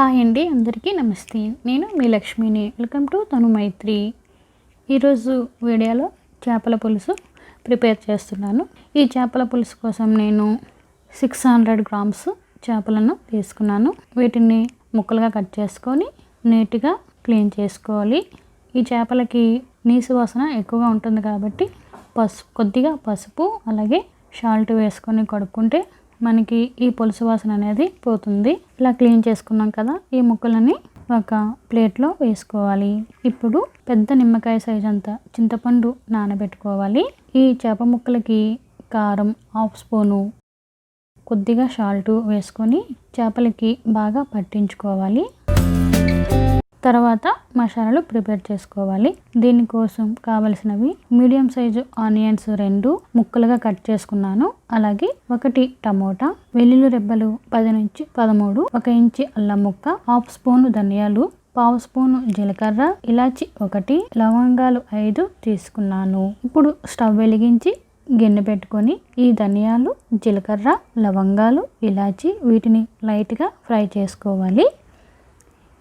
Hi అండి, అందరికీ నమస్తే. నేను మీ లక్ష్మిని. Welcome to Tanumaitri. ఈరోజు వీడియోలో చేపల పులుసు ప్రిపేర్ చేస్తున్నాను. ఈ చేపల పులుసు కోసం నేను 600 గ్రామ్స్ చేపలను తీసుకున్నాను. వీటిని ముక్కలుగా కట్ చేసుకొని నీట్గా క్లీన్ చేసుకోవాలి. ఈ చేపలకి నీసు వాసన ఎక్కువగా ఉంటుంది కాబట్టి కొద్దిగా పసుపు అలాగే సాల్ట్ వేసుకొని కడుక్కుంటే మనకి ఈ పులుసు వాసన అనేది పోతుంది. ఇలా క్లీన్ చేసుకున్నాం కదా, ఈ ముక్కలని ఒక ప్లేట్లో వేసుకోవాలి. ఇప్పుడు పెద్ద నిమ్మకాయ సైజ్ అంతా చింతపండు నానబెట్టుకోవాలి. ఈ చేప ముక్కలకి కారం 1/2 స్పూను, కొద్దిగా సాల్ట్ వేసుకొని చేపలకి బాగా పట్టించుకోవాలి. తర్వాత మసాలాలు ప్రిపేర్ చేసుకోవాలి. దీనికోసం కావలసినవి మీడియం సైజు ఆనియన్స్ 2 ముక్కలుగా కట్ చేసుకున్నాను. అలాగే 1 టమోటా, వెల్లుల్లి రెబ్బలు 10 నుంచి 13, 1 ఇంచి అల్లం ముక్క, 1/2 స్పూను ధనియాలు, 1/2 స్పూను జీలకర్ర, ఇలాచి 1, లవంగాలు 5 తీసుకున్నాను. ఇప్పుడు స్టవ్ వెలిగించి గిన్నె పెట్టుకొని ఈ ధనియాలు, జీలకర్ర, లవంగాలు, ఇలాచి వీటిని లైట్గా ఫ్రై చేసుకోవాలి.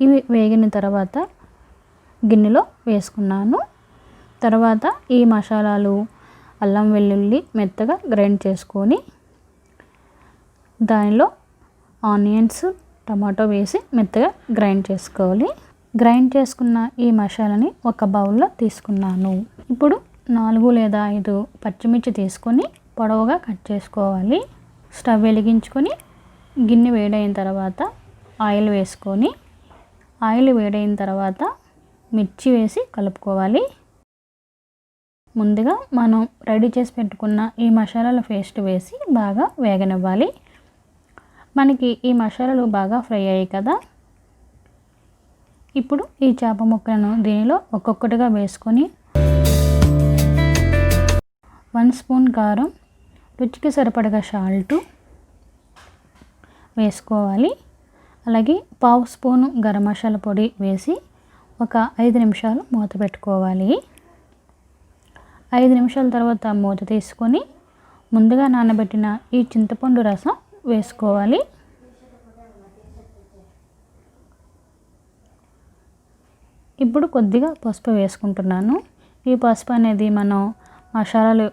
ఇవి వేగిన తర్వాత గిన్నెలో వేసుకున్నాను. తర్వాత ఈ మసాలాలు అల్లం వెల్లుల్లి మెత్తగా గ్రైండ్ చేసుకొని దానిలో ఆనియన్స్ టమాటో వేసి మెత్తగా గ్రైండ్ చేసుకోవాలి. గ్రైండ్ చేసుకున్న ఈ మసాలాని ఒక బౌల్లో తీసుకున్నాను. ఇప్పుడు 4 లేదా 5 పచ్చిమిర్చి తీసుకొని పొడవుగా కట్ చేసుకోవాలి. స్టవ్ వెలిగించుకొని గిన్నె వేడైన తర్వాత ఆయిల్ వేసుకొని ఆయిల్ వేడైన తర్వాత మిర్చి వేసి కలుపుకోవాలి. ముందుగా మనం రెడీ చేసి పెట్టుకున్న ఈ మసాలాల పేస్ట్ వేసి బాగా వేగనివ్వాలి. మనకి ఈ మసాలాలు బాగా ఫ్రై అయ్యాయి కదా, ఇప్పుడు ఈ చేప ముక్కలను దీనిలో ఒక్కొక్కటిగా వేసుకొని 1 స్పూన్ కారం, రుచికి సరిపడగా సాల్ట్ వేసుకోవాలి. అలాగే 1/2 స్పూను గరం మసాలా పొడి వేసి ఒక 5 నిమిషాలు మూత పెట్టుకోవాలి. 5 నిమిషాల తర్వాత మూత తీసుకొని ముందుగా నానబెట్టిన ఈ చింతపండు రసం వేసుకోవాలి. ఇప్పుడు కొద్దిగా పసుపు వేసుకుంటున్నాను. ఈ పసుపు అనేది మనం మసాలాలు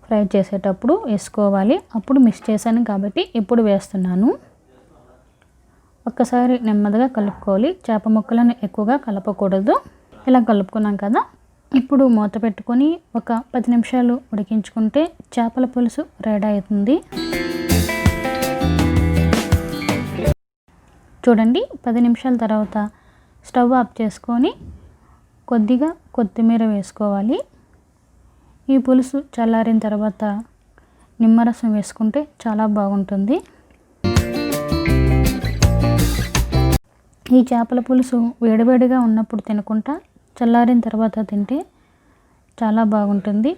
ఫ్రై చేసేటప్పుడు వేసుకోవాలి. అప్పుడు మిక్స్ చేశాను కాబట్టి ఇప్పుడు వేస్తున్నాను. ఒక్కసారి నెమ్మదిగా కలుపుకోవాలి. చేప ముక్కలను ఎక్కువగా కలపకూడదు. ఇలా కలుపుకున్నాం కదా, ఇప్పుడు మూత పెట్టుకొని ఒక 10 నిమిషాలు ఉడికించుకుంటే చేపల పులుసు రెడీ అవుతుంది. చూడండి, 10 నిమిషాల తర్వాత స్టవ్ ఆఫ్ చేసుకొని కొద్దిగా కొత్తిమీర వేసుకోవాలి. ఈ పులుసు చల్లారిన తర్వాత నిమ్మరసం వేసుకుంటే చాలా బాగుంటుంది. ఈ చేపల పులుసు వేడివేడిగా ఉన్నప్పుడు తినకుండా చల్లారిన తర్వాత తింటే చాలా బాగుంటుంది.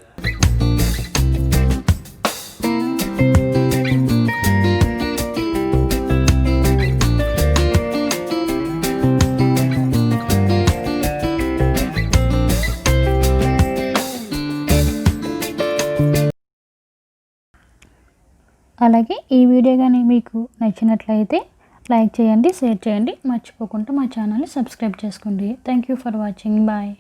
అలాగే ఈ వీడియో కానీ మీకు నచ్చినట్లయితే లైక్ చేయండి, షేర్ చేయండి, మర్చిపోకుండా మా ఛానల్ని సబ్స్క్రైబ్ చేసుకోండి. Thank you for watching. Bye.